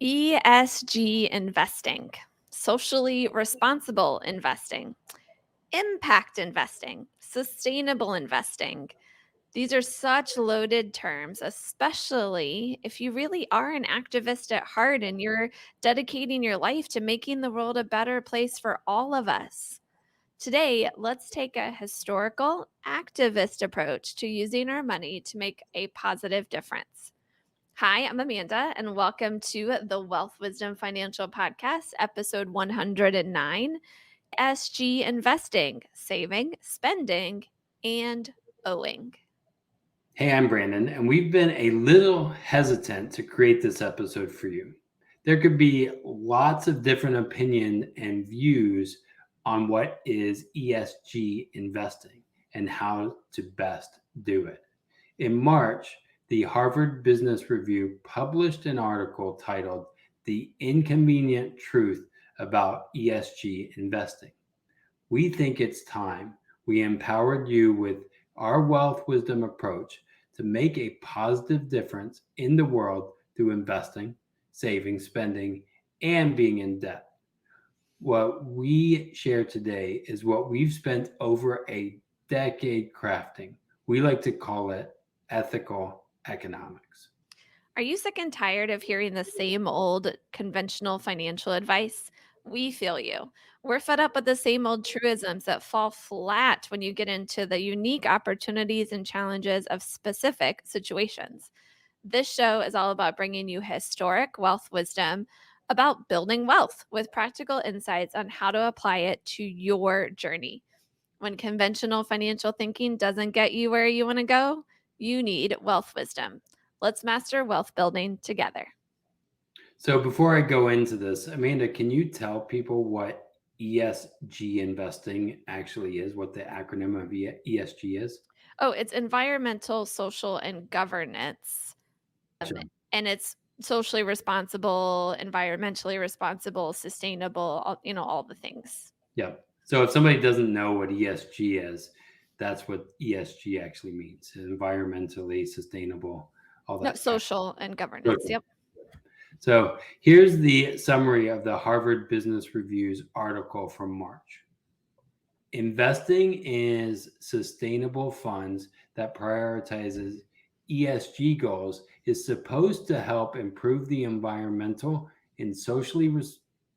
ESG investing, socially responsible investing, impact investing, sustainable investing. These are such loaded terms, especially if you really are an activist at heart and you're dedicating your life to making the world a better place for all of us. Today, let's take a historical, activist approach to using our money to make a positive difference. Hi, I'm Amanda, and welcome to the Wealth Wisdom Financial Podcast, episode 109, ESG Investing, Saving, Spending, and Owing. Hey, I'm Brandon, and we've been a little hesitant to create this episode for you. There could be lots of different opinion and views on what is ESG investing and how to best do it. In March, the Harvard Business Review published an article titled The Inconvenient Truth About ESG Investing. We think it's time we empowered you with our wealth wisdom approach to make a positive difference in the world through investing, saving, spending, and being in debt. What we share today is what we've spent over a decade crafting. We like to call it ethical economics. Are you sick and tired of hearing the same old conventional financial advice? We feel you. We're fed up with the same old truisms that fall flat when you get into the unique opportunities and challenges of specific situations. This show is all about bringing you historic wealth wisdom about building wealth with practical insights on how to apply it to your journey. When conventional financial thinking doesn't get you where you want to go, you need wealth wisdom. Let's master wealth building together. So before I go into this, Amanda, can you tell people what ESG investing actually is, what the acronym of ESG is? Oh, it's environmental, social, and governance. Um, Gotcha. and it's socially responsible, environmentally responsible, sustainable, all the things. Yeah. So if somebody doesn't know what ESG is, that's what ESG actually means. Environmentally sustainable, all No, that kind social and of governance. stuff. Yep. So here's the summary of the Harvard Business Review's article from March. Investing is sustainable funds that prioritizes ESG goals is supposed to help improve the environmental and socially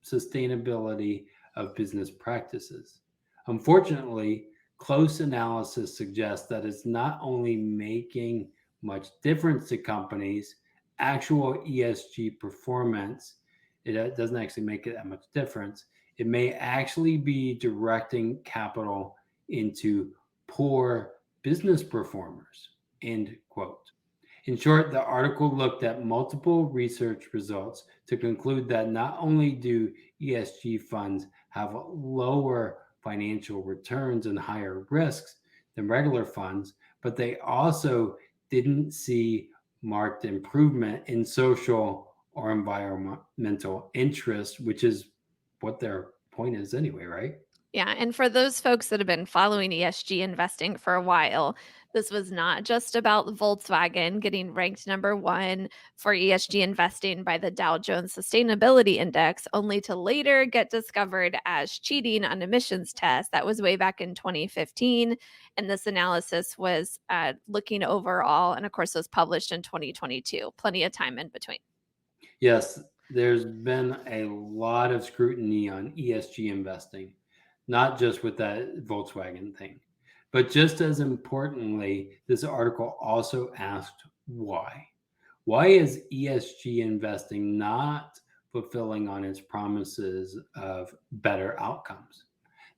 sustainability of business practices. Unfortunately, close analysis suggests that it's not only making much difference to companies, actual ESG performance, it doesn't actually make it that much difference. It may actually be directing capital into poor business performers. End quote. In short, the article looked at multiple research results to conclude that not only do ESG funds have lower financial returns and higher risks than regular funds, but they also didn't see marked improvement in social or environmental interests, which is what their point is anyway, right? Yeah, and for those folks that have been following ESG investing for a while, this was not just about Volkswagen getting ranked number one for ESG investing by the Dow Jones Sustainability Index, only to later get discovered as cheating on emissions tests. That was way back in 2015. And this analysis was looking overall, and of course, was published in 2022. Plenty of time in between. Yes, there's been a lot of scrutiny on ESG investing, not just with that Volkswagen thing. But just as importantly, this article also asked why. Why is ESG investing not fulfilling on its promises of better outcomes?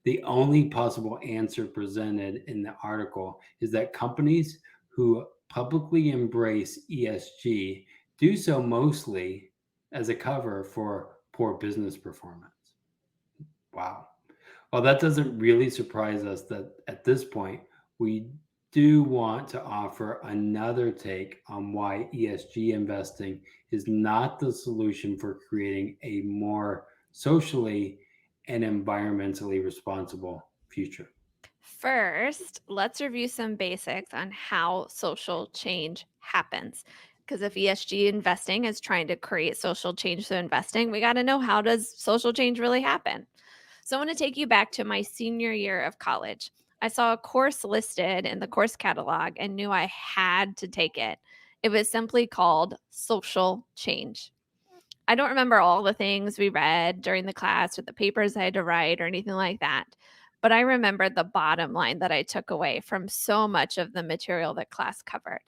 The only possible answer presented in the article is that companies who publicly embrace ESG do so mostly as a cover for poor business performance. Wow. Well, that doesn't really surprise us that at this point, we do want to offer another take on why ESG investing is not the solution for creating a more socially and environmentally responsible future. First, let's review some basics on how social change happens. Because if ESG investing is trying to create social change through investing, we got to know, how does social change really happen? So I want to take you back to my senior year of college. I saw a course listed in the course catalog and knew I had to take it. It was simply called Social Change. I don't remember all the things we read during the class or the papers I had to write or anything like that. But I remember the bottom line that I took away from so much of the material that class covered.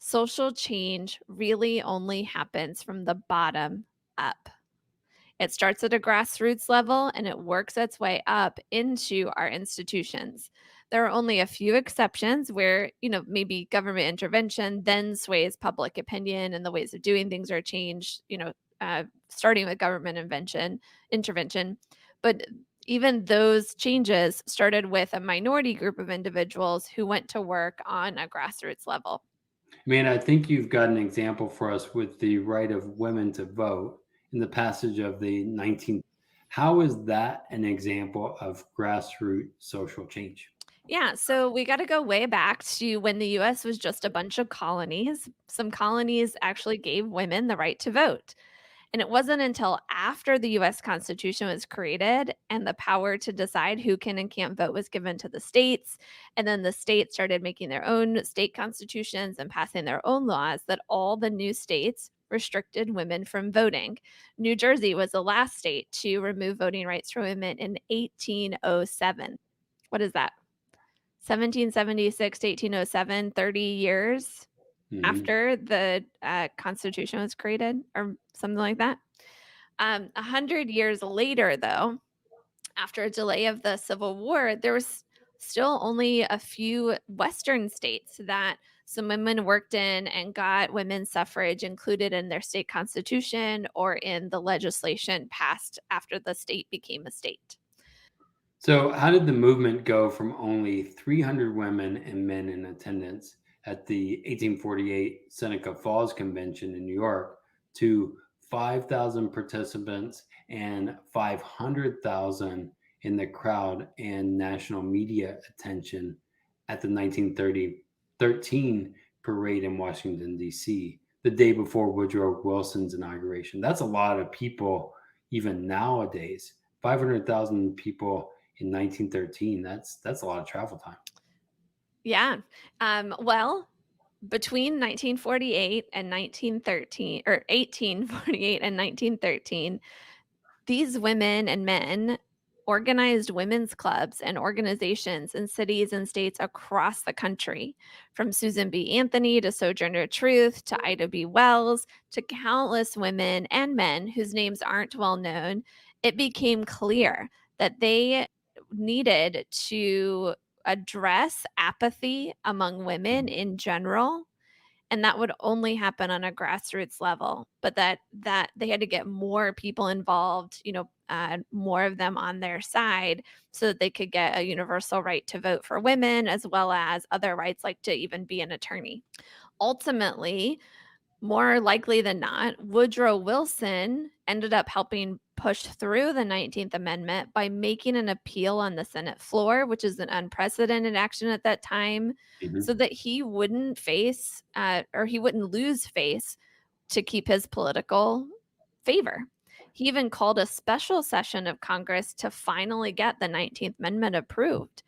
Social change really only happens from the bottom up. It starts at a grassroots level and it works its way up into our institutions. There are only a few exceptions where, maybe government intervention then sways public opinion and the ways of doing things are changed, starting with government intervention. But even those changes started with a minority group of individuals who went to work on a grassroots level. I mean, I think you've got an example for us with the right of women to vote in the passage of the 19th. How is that an example of grassroots social change? Yeah, so we got to go way back to when the US was just a bunch of colonies. Some colonies actually gave women the right to vote. And it wasn't until after the US Constitution was created and the power to decide who can and can't vote was given to the states, and then the states started making their own state constitutions and passing their own laws, that all the new states restricted women from voting. New Jersey was the last state to remove voting rights for women in 1807. What is that? 1776 to 1807, 30 years Mhm. after the Constitution was created, or something like that. 100 years later, though, after a delay of the Civil War, there was still only a few Western states that some women worked in and got women's suffrage included in their state constitution or in the legislation passed after the state became a state. So, how did the movement go from only 300 women and men in attendance at the 1848 Seneca Falls Convention in New York to 5,000 participants and 500,000 in the crowd and national media attention at the 1913 parade in Washington, D.C., the day before Woodrow Wilson's inauguration? That's a lot of people, even nowadays. 500,000 people in 1913. That's a lot of travel time. Yeah. Well, between 1948 and 1913, or 1848 and 1913, these women and men organized women's clubs and organizations in cities and states across the country, from Susan B. Anthony to Sojourner Truth to Ida B. Wells to countless women and men whose names aren't well known. It became clear that they needed to address apathy among women in general, and that would only happen on a grassroots level, but that they had to get more people involved, more of them on their side, so that they could get a universal right to vote for women, as well as other rights like to even be an attorney. Ultimately, more likely than not, Woodrow Wilson ended up helping push through the 19th Amendment by making an appeal on the Senate floor, which is an unprecedented action at that time, Mhm. so that he wouldn't face, or he wouldn't lose face to keep his political favor. He even called a special session of Congress to finally get the 19th Amendment approved.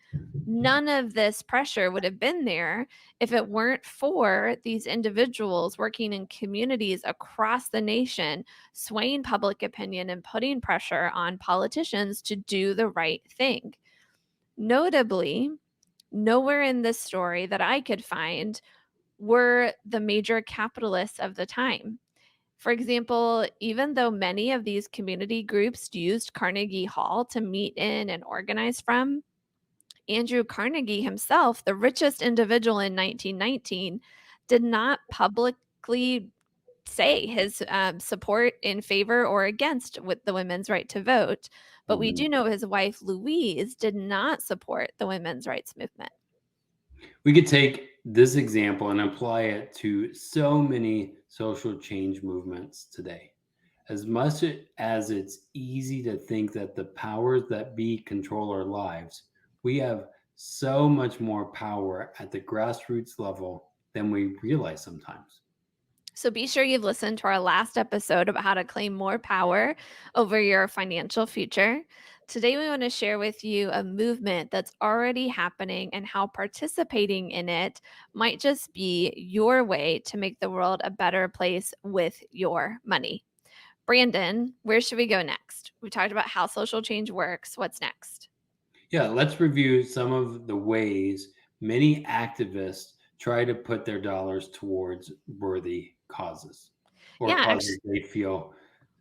None of this pressure would have been there if it weren't for these individuals working in communities across the nation, swaying public opinion and putting pressure on politicians to do the right thing. Notably, nowhere in this story that I could find were the major capitalists of the time. For example, even though many of these community groups used Carnegie Hall to meet in and organize from, Andrew Carnegie himself, the richest individual in 1919, did not publicly say his support in favor or against with the women's right to vote. But we Mhm. do know his wife, Louise, did not support the women's rights movement. We could take this example and apply it to so many social change movements today. As much as it's easy to think that the powers that be control our lives, we have so much more power at the grassroots level than we realize sometimes. So be sure you've listened to our last episode about how to claim more power over your financial future. Today, we want to share with you a movement that's already happening and how participating in it might just be your way to make the world a better place with your money. Brandon, where should we go next? We talked about how social change works. What's next? Yeah, let's review some of the ways many activists try to put their dollars towards worthy causes or Yeah, causes they feel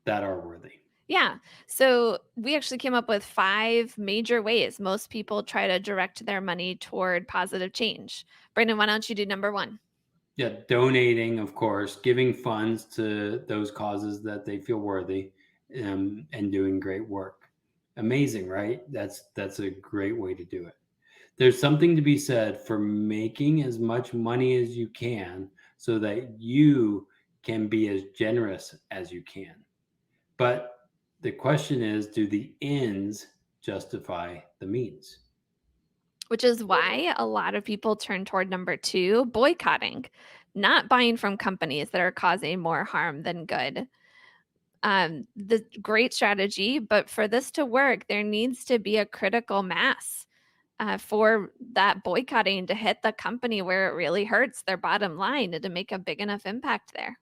that are worthy. Yeah. So we actually came up with 5 major ways most people try to direct their money toward positive change. Brandon, why don't you do number 1? Yeah, donating, of course, giving funds to those causes that they feel worthy, and doing great work. Amazing, right? That's a great way to do it. There's something to be said for making as much money as you can so that you can be as generous as you can. But the question is, do the ends justify the means? Which is why a lot of people turn toward number 2, boycotting, not buying from companies that are causing more harm than good. The great strategy, but for this to work, there needs to be a critical mass for that boycotting to hit the company where it really hurts their bottom line and to make a big enough impact there.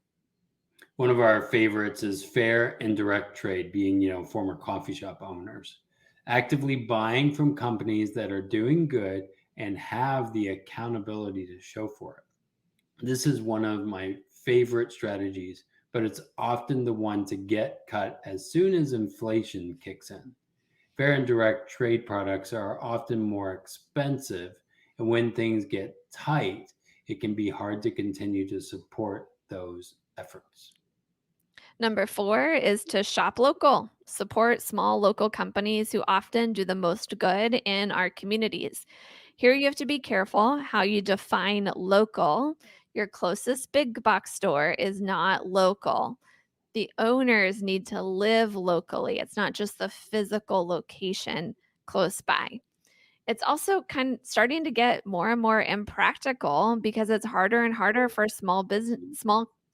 One of our favorites is fair and direct trade, being, former coffee shop owners. Actively buying from companies that are doing good and have the accountability to show for it. This is one of my favorite strategies, but it's often the one to get cut as soon as inflation kicks in. Fair and direct trade products are often more expensive, and when things get tight, it can be hard to continue to support those efforts. Number 4 is to shop local. Support small local companies who often do the most good in our communities. Here, you have to be careful how you define local. Your closest big box store is not local. The owners need to live locally. It's not just the physical location close by. It's also kind starting to get more and more impractical because it's harder and harder for small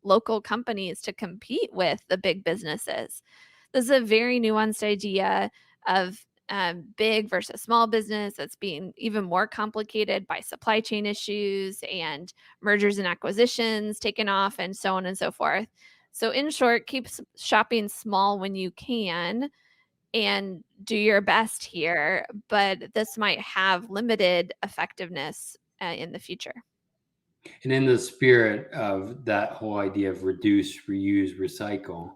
local companies to compete with the big businesses. This is a very nuanced idea of big versus small business that's being even more complicated by supply chain issues and mergers and acquisitions taken off and so on and so forth. So, in short, keep shopping small when you can and do your best here, but this might have limited effectiveness in the future. And in the spirit of that whole idea of reduce, reuse, recycle,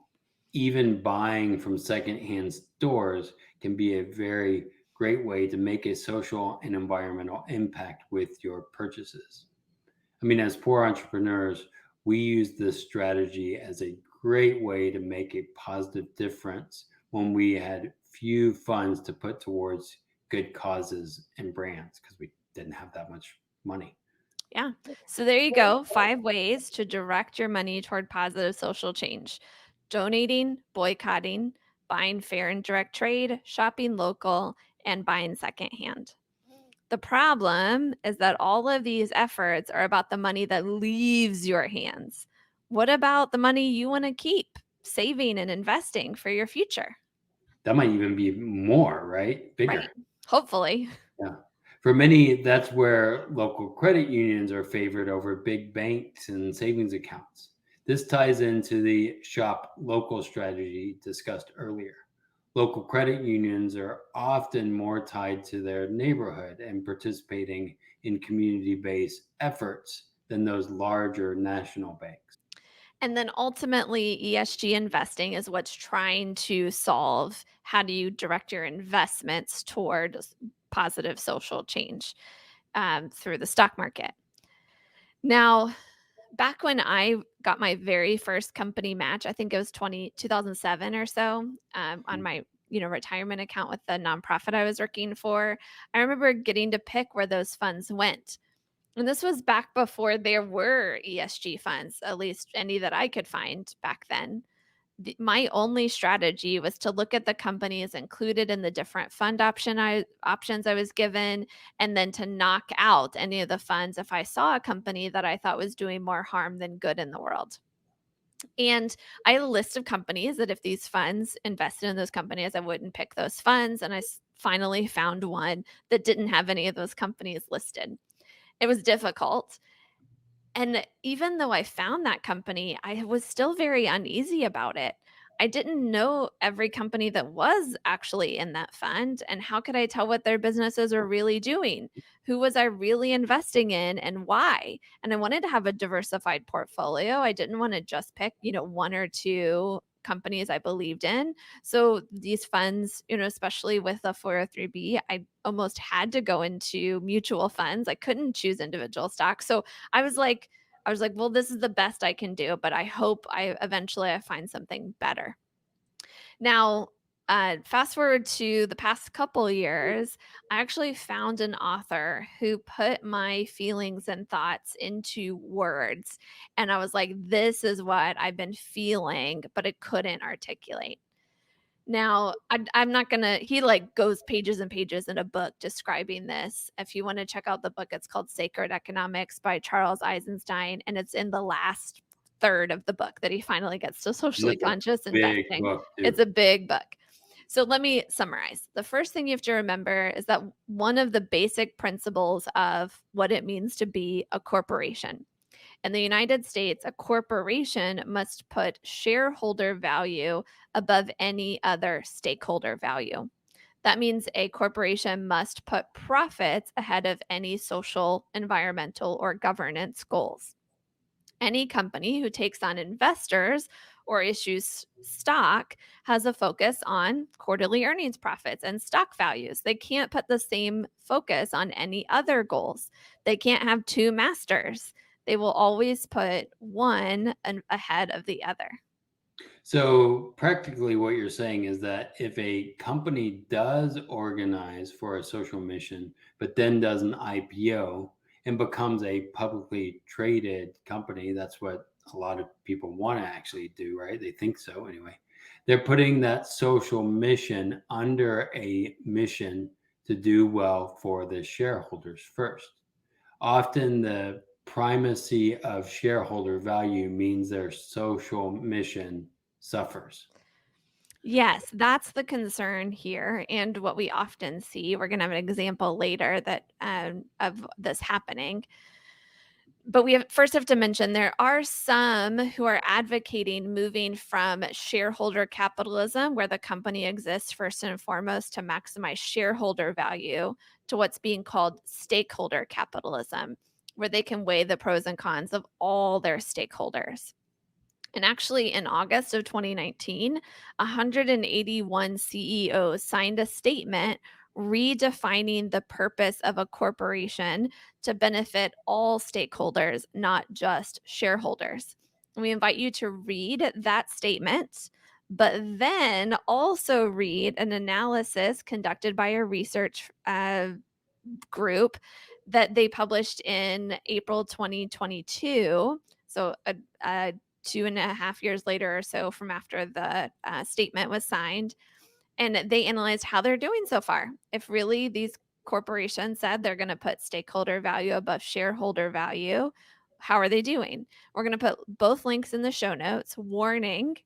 even buying from secondhand stores can be a very great way to make a social and environmental impact with your purchases. I mean, as poor entrepreneurs, we use this strategy as a great way to make a positive difference when we had few funds to put towards good causes and brands because we didn't have that much money. Yeah. So there you go. 5 ways to direct your money toward positive social change: donating, boycotting, buying fair and direct trade, shopping local, and buying secondhand. The problem is that all of these efforts are about the money that leaves your hands. What about the money you want to keep saving and investing for your future? That might even be more, right? Right. Bigger. Hopefully. Yeah. For many, that's where local credit unions are favored over big banks and savings accounts. This ties into the shop local strategy discussed earlier. Local credit unions are often more tied to their neighborhood and participating in community based efforts than those larger national banks. And then ultimately, ESG investing is what's trying to solve how do you direct your investments toward positive social change through the stock market. Now, back when I got my very first company match, I think it was 2007 or so, on my retirement account with the nonprofit I was working for. I remember getting to pick where those funds went. And this was back before there were ESG funds, at least any that I could find back then. My only strategy was to look at the companies included in the different options I was given, and then to knock out any of the funds if I saw a company that I thought was doing more harm than good in the world. And I had a list of companies that if these funds invested in those companies, I wouldn't pick those funds. And finally found one that didn't have any of those companies listed. It was difficult. And even though I found that company, I was still very uneasy about it. I didn't know every company that was actually in that fund. And how could I tell what their businesses are really doing? Who was I really investing in and why? And I wanted to have a diversified portfolio. I didn't want to just pick, one or two companies I believed in. So these funds, especially with a 403B, I almost had to go into mutual funds. I couldn't choose individual stocks. So I was like, "Well, this is the best I can do, but I hope I find something better." Now, fast forward to the past couple years, I actually found an author who put my feelings and thoughts into words, and I was like, "This is what I've been feeling," but I couldn't articulate. Now, I'm not gonna he, goes pages and pages in a book describing this. If you wanna check out the book, it's called Sacred Economics by Charles Eisenstein, and it's in the last third of the book that he finally gets to And socially that's a conscious big investing. book It's too. a big book. So let me summarize. The first thing you have to remember is that one of the basic principles of what it means to be a corporation. In the United States, a corporation must put shareholder value above any other stakeholder value. That means a corporation must put profits ahead of any social, environmental, or governance goals. Any company who takes on investors or issues stock has a focus on quarterly earnings profits and stock values. They can't put the same focus on any other goals. They can't have two masters. They will always put one ahead of the other. So practically what you're saying is that if a company does organize for a social mission, but then does an IPO and becomes a publicly traded company, that's what a lot of people want to actually do, right? They think so anyway. They're putting that social mission under a mission to do well for the shareholders first. Often the primacy of shareholder value means their social mission suffers. Yes, that's the concern here, and what we often see. We're going to have an example later that of this happening. But we first have to mention there are some who are advocating moving from shareholder capitalism, where the company exists first and foremost to maximize shareholder value, to what's being called stakeholder capitalism, where they can weigh the pros and cons of all their stakeholders. And actually, in August of 2019, 181 CEOs signed a statement redefining the purpose of a corporation to benefit all stakeholders, not just shareholders. We invite you to read that statement, but then also read an analysis conducted by a research group that they published in April 2022. So, a 2.5 years later or so from after the statement was signed. And they analyzed how they're doing so far. If really these corporations said they're going to put stakeholder value above shareholder value, how are they doing? We're going to put both links in the show notes. Warning,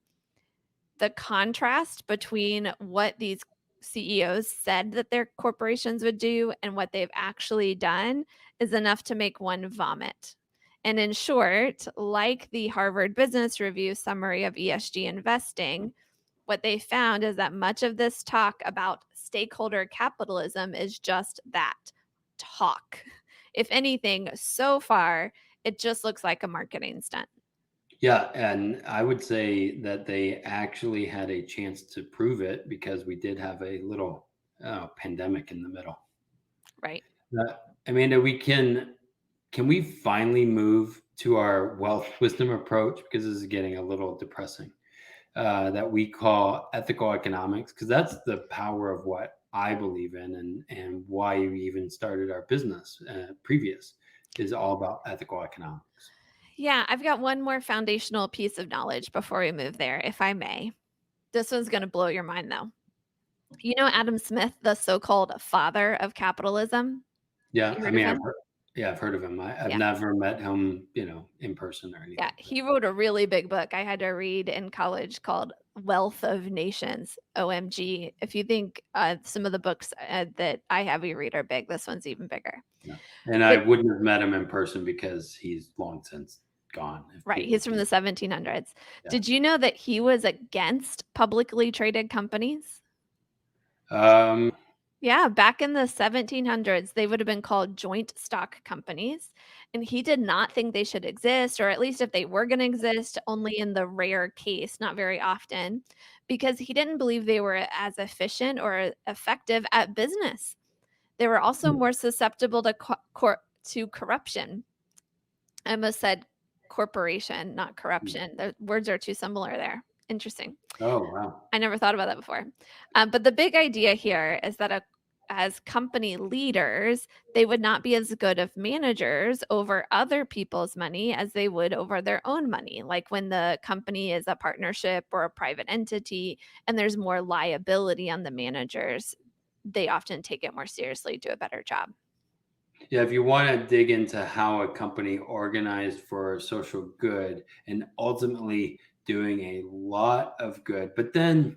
the contrast between what these CEOs said that their corporations would do and what they've actually done is enough to make one vomit. And in short, like the Harvard Business Review summary of ESG investing, what they found is that much of this talk about stakeholder capitalism is just that, talk. If anything, so far, it just looks like a marketing stunt, Yeah, and I would say that they actually had a chance to prove it because we did have a little pandemic in the middle. right? Amanda, can we finally move to our wealth wisdom approach because this is getting a little depressing? That we call ethical economics because that's the power of what I believe in and why we even started our business previous is all about ethical economics. Yeah, I've got one more foundational piece of knowledge before we move there, if I may. This one's going to blow your mind, though. You know Adam Smith, the so called father of capitalism? Yeah, You I heard of mean him? Yeah, I've heard of him. I've Yeah. never met him, in person or Yeah, anything, but he wrote a really big book I had to read in college called Wealth of Nations, OMG. If you think, some of the books, that I have you read are big, this one's even bigger. yeah. And I But wouldn't have met him in person because he's long since gone, if right, people he's from can. the 1700s. Yeah. Did you know that he was against publicly traded companies? Um, Yeah, back in the 1700s, they would have been called joint stock companies, and he did not think they should exist, or at least if they were gonna exist, only in the rare case, not very often, because he didn't believe they were as efficient or effective at business. They were also more susceptible to corruption. I almost said corporation, not corruption. The words are too similar there. Interesting. oh, wow. I never thought about that before. But the big idea here is that as company leaders, they would not be as good of managers over other people's money as they would over their own money. Like when the company is a partnership or a private entity and there's more liability on the managers, they often take it more seriously, do a better job. Yeah, if you want to dig into how a company organized for social good and ultimately doing a lot of good, but then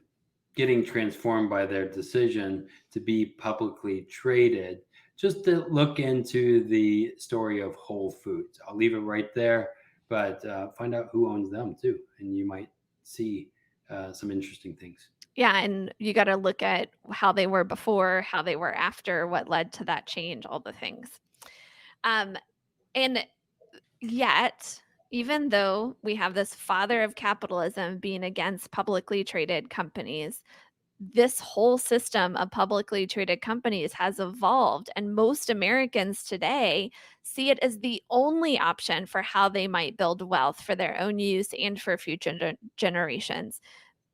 getting transformed by their decision to be publicly traded, just to look into the story of Whole Foods. I'll leave it right there, but find out who owns them too, and you might see some interesting things. Yeah, and you gotta look at how they were before, how they were after, what led to that change, all the things. Um, and Yet, even though we have this father of capitalism being against publicly traded companies, this whole system of publicly traded companies has evolved, and most Americans today see it as the only option for how they might build wealth for their own use and for future generations.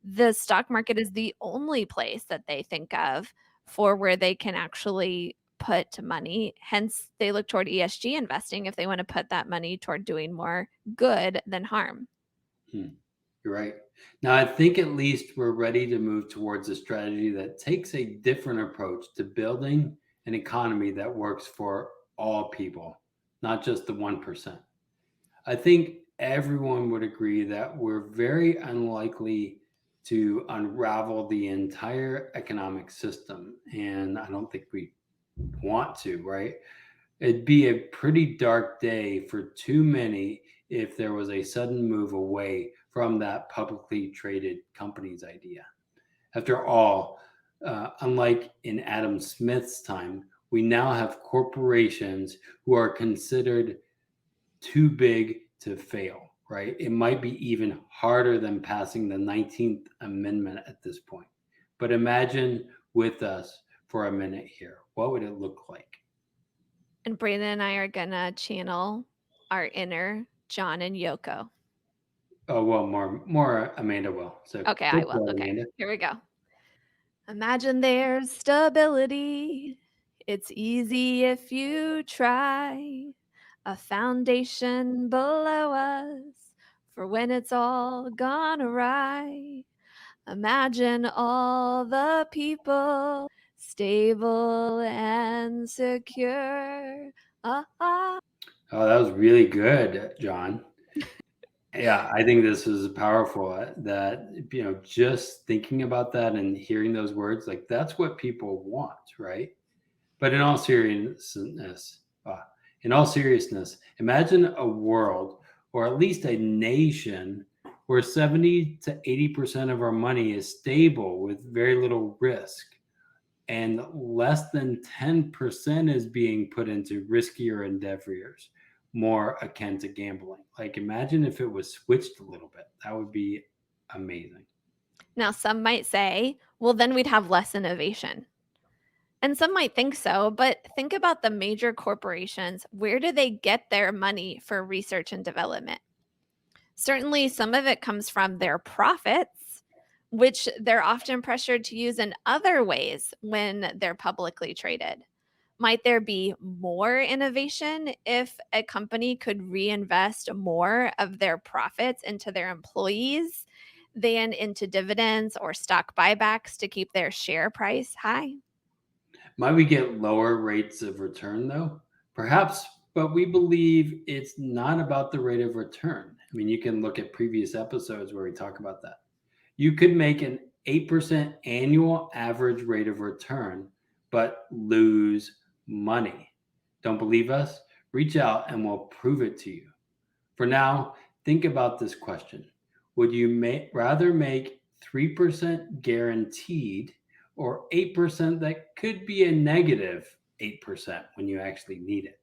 The stock market is the only place that they think of for where they can actually put money. Hence, they look toward ESG investing if they want to put that money toward doing more good than harm. Hmm. You're right. Now, I think at least we're ready to move towards a strategy that takes a different approach to building an economy that works for all people, not just the 1%. I think everyone would agree that we're very unlikely to unravel the entire economic system. And I don't think we want to, right? It'd be a pretty dark day for too many if there was a sudden move away from that publicly traded company's idea. After all, unlike in Adam Smith's time, we now have corporations who are considered too big to fail, right? It might be even harder than passing the 19th Amendment at this point. But imagine with us for a minute here. What would it look like? And Brandon and I are gonna channel our inner John and Yoko. Oh, well, more Amanda will. So Okay, go I will. for it, Okay, Amanda. here we go. Imagine there's stability. It's easy if you try. A foundation below us for when it's all gone awry. Imagine all the people stable and secure. Ah, ah. Oh, that was really good, John. Yeah, I think this is powerful. That just thinking about that and hearing those words, like that's what people want, right? But in all seriousness, imagine a world, or at least a nation, where 70 to 80% of our money is stable with very little risk, and less than 10% is being put into riskier endeavors, more akin to gambling. Like, imagine if it was switched a little bit. That would be amazing. Now, some might say, well, then we'd have less innovation. And some might think so, but think about the major corporations. Where do they get their money for research and development? Certainly, some of it comes from their profits, which they're often pressured to use in other ways when they're publicly traded. Might there be more innovation if a company could reinvest more of their profits into their employees than into dividends or stock buybacks to keep their share price high? Might we get lower rates of return though? Perhaps But we believe it's not about the rate of return. I mean, you can look at previous episodes where we talk about that. You could make an 8% annual average rate of return, but lose money. Don't believe us? Reach out and we'll prove it to you. For now, think about this question. Would you rather make 3% guaranteed or 8% that could be a negative 8% when you actually need it?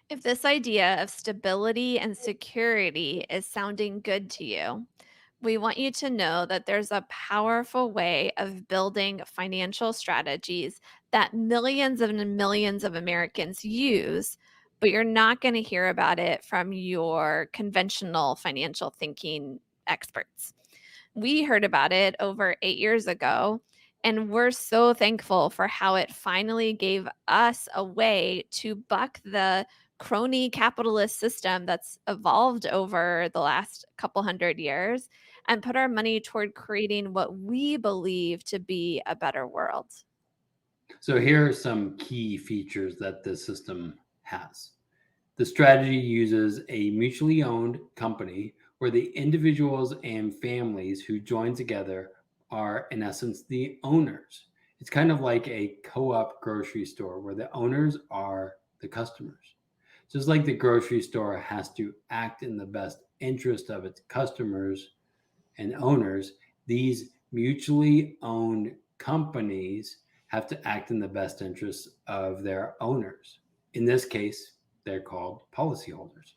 If this idea of stability and security is sounding good to you, we want you to know that there's a powerful way of building financial strategies that millions and millions of Americans use, but you're not going to hear about it from your conventional financial thinking experts. We heard about it over 8 years ago, and we're so thankful for how it finally gave us a way to buck the crony capitalist system that's evolved over the last couple hundred years and put our money toward creating what we believe to be a better world. So, here are some key features that this system has. The strategy uses a mutually owned company where the individuals and families who join together are, in essence, the owners. It's kind of like a co op grocery store where the owners are the customers. Just like the grocery store has to act in the best interest of its customers and owners, these mutually owned companies have to act in the best interests of their owners. In this case, they're called policyholders.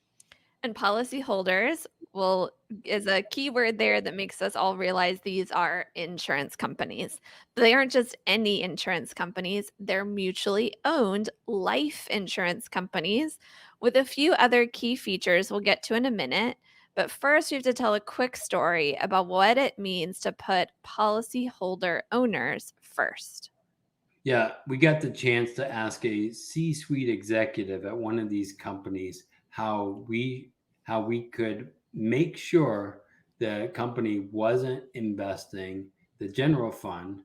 And policyholders will is a key word there that makes us all realize these are insurance companies. They aren't just any insurance companies, they're mutually owned life insurance companies with a few other key features we'll get to in a minute. But first, we have to tell a quick story about what it means to put policyholder owners first. Yeah, we got the chance to ask a C-suite executive at one of these companies how we could make sure the company wasn't investing the general fund,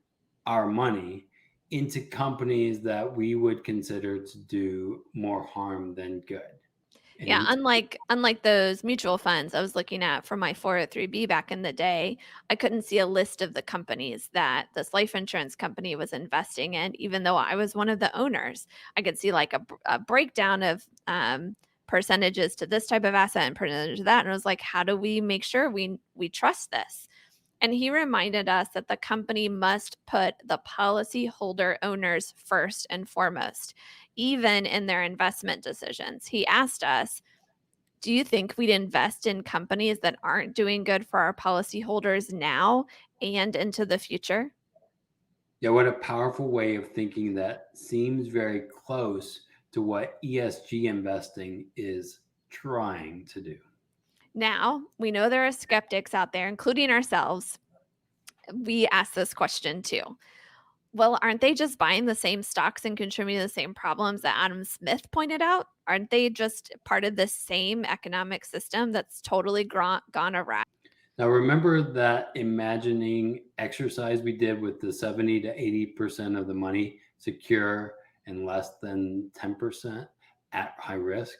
our money, into companies that we would consider to do more harm than good. And Yeah, he unlike those mutual funds I was looking at for my 403(b) back in the day, I couldn't see a list of the companies that this life insurance company was investing in, even though I was one of the owners. I could see like a breakdown of percentages to this type of asset and percentage to that, and I was like, how do we make sure we trust this? And he reminded us that the company must put the policyholder owners first and foremost, even in their investment decisions. He asked us, do you think we'd invest in companies that aren't doing good for our policyholders now and into the future? Yeah, what a powerful way of thinking that seems very close to what ESG investing is trying to do. Now, we know there are skeptics out there, including ourselves. We ask this question too. Well, aren't they just buying the same stocks and contributing to the same problems that Adam Smith pointed out? Aren't they just part of the same economic system that's totally gone awry? Now, remember that imagining exercise we did with the 70 to 80% of the money secure and less than 10% at high risk?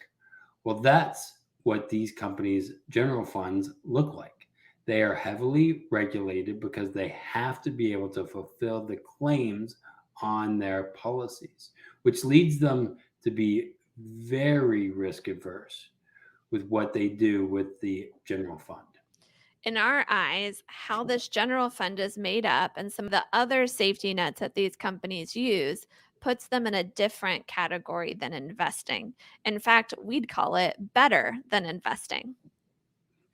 Well, that's what these companies' general funds look like. They are heavily regulated because they have to be able to fulfill the claims on their policies, which leads them to be very risk averse with what they do with the general fund. In our eyes, how this general fund is made up and some of the other safety nets that these companies use puts them in a different category than investing. In fact, we'd call it better than investing.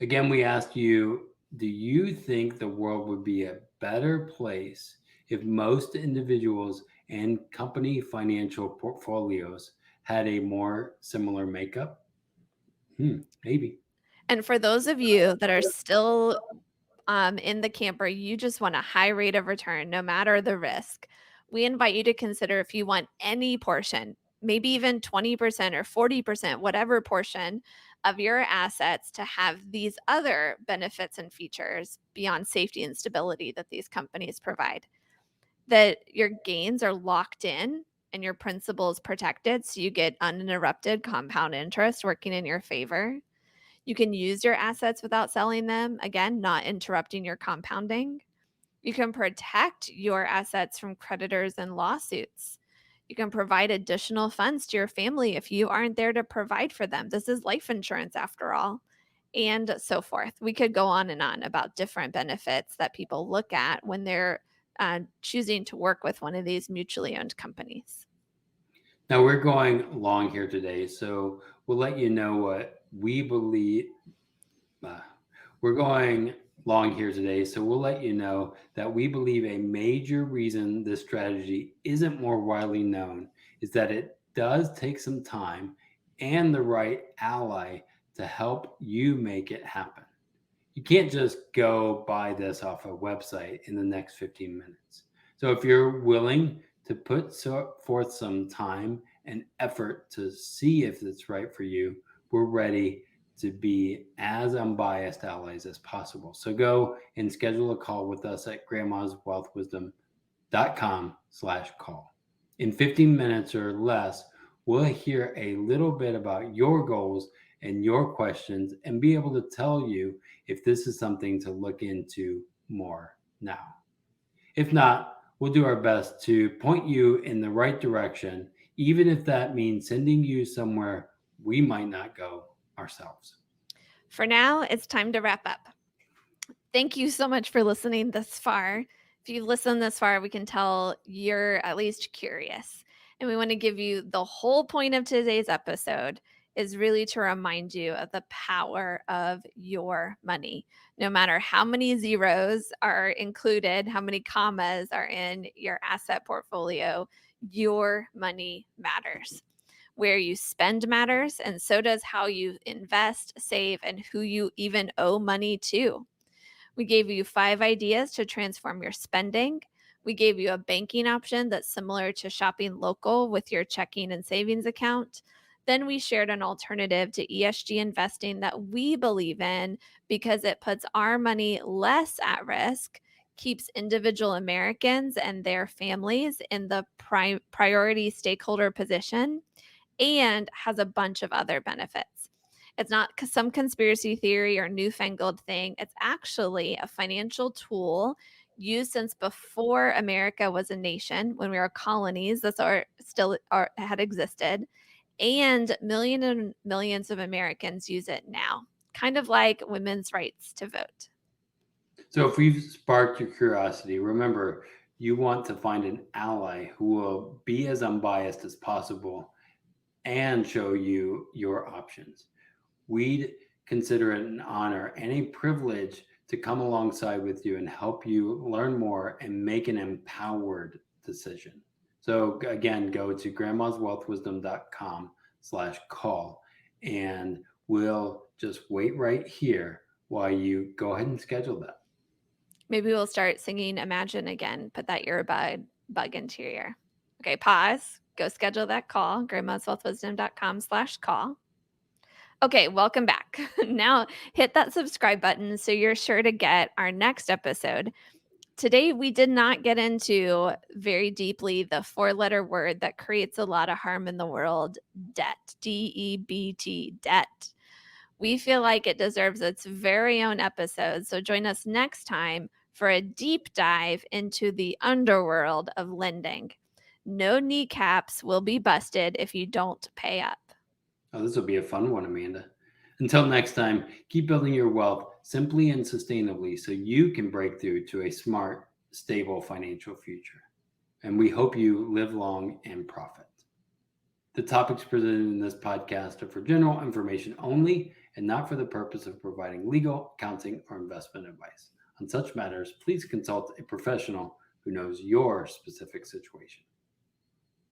Again, we asked you, do you think the world would be a better place if most individuals and company financial portfolios had a more similar makeup? Maybe. And for those of you that are still in the camper, you just want a high rate of return no matter the risk, we invite you to consider if you want any portion, maybe even 20% or 40%, whatever portion of your assets to have these other benefits and features beyond safety and stability that these companies provide. That your gains are locked in and your principal is protected, so you get uninterrupted compound interest working in your favor. You can use your assets without selling them, again, not interrupting your compounding. You can protect your assets from creditors and lawsuits. You can provide additional funds to your family if you aren't there to provide for them. This is life insurance after all, and so forth. We could go on and on about different benefits that people look at when they're choosing to work with one of these mutually owned companies. Now, we're going long here today, so we'll let you know what we believe. Uh, we're going long here today, so we'll let you know that we believe a major reason this strategy isn't more widely known is that it does take some time and the right ally to help you make it happen. You can't just go buy this off a website in the next 15 minutes. So if you're willing to put forth some time and effort to see if it's right for you, we're ready to be as unbiased allies as possible. So go and schedule a call with us at grandmaswealthwisdom.com/call. In 15 minutes or less, we'll hear a little bit about your goals and your questions and be able to tell you if this is something to look into more now. If not, we'll do our best to point you in the right direction, even if that means sending you somewhere we might not go ourselves. For now, it's time to wrap up. Thank you so much for listening this far. If you've listened this far, we can tell you're at least curious. And we want to give you the whole point of today's episode is really to remind you of the power of your money. No matter how many zeros are included, how many commas are in your asset portfolio, your money matters. Where you spend matters, and so does how you invest, save, and who you even owe money to. We gave you 5 ideas to transform your spending. We gave you a banking option that's similar to shopping local with your checking and savings account. Then we shared an alternative to ESG investing that we believe in because it puts our money less at risk, keeps individual Americans and their families in the priority stakeholder position, and has a bunch of other benefits. It's not some conspiracy theory or newfangled thing. It's actually a financial tool used since before America was a nation, when we were colonies. Had existed, and millions and millions of Americans use it now, kind of like women's rights to vote. So if we've sparked your curiosity, remember you want to find an ally who will be as unbiased as possible and show you your options. We'd consider it an honor and a privilege to come alongside with you and help you learn more and make an empowered decision. So again, go to grandmaswealthwisdom.com/call and we'll just wait right here while you go ahead and schedule that. Maybe we'll start singing Imagine again. Put that earbud bug into your ear. Okay, pause. Go schedule that call. grandmaswealthwisdom.com/call. Okay, welcome back. Now hit that subscribe button so you're sure to get our next episode. Today, we did not get into very deeply the 4-letter word that creates a lot of harm in the world, debt, DEBT, debt. We feel like it deserves its very own episode, so join us next time for a deep dive into the underworld of lending. No kneecaps will be busted if you don't pay up. Oh, this will be a fun one, Amanda. Until next time, keep building your wealth simply and sustainably so you can break through to a smart, stable financial future. And we hope you live long and profit. The topics presented in this podcast are for general information only and not for the purpose of providing legal, accounting, or investment advice. On such matters, please consult a professional who knows your specific situation.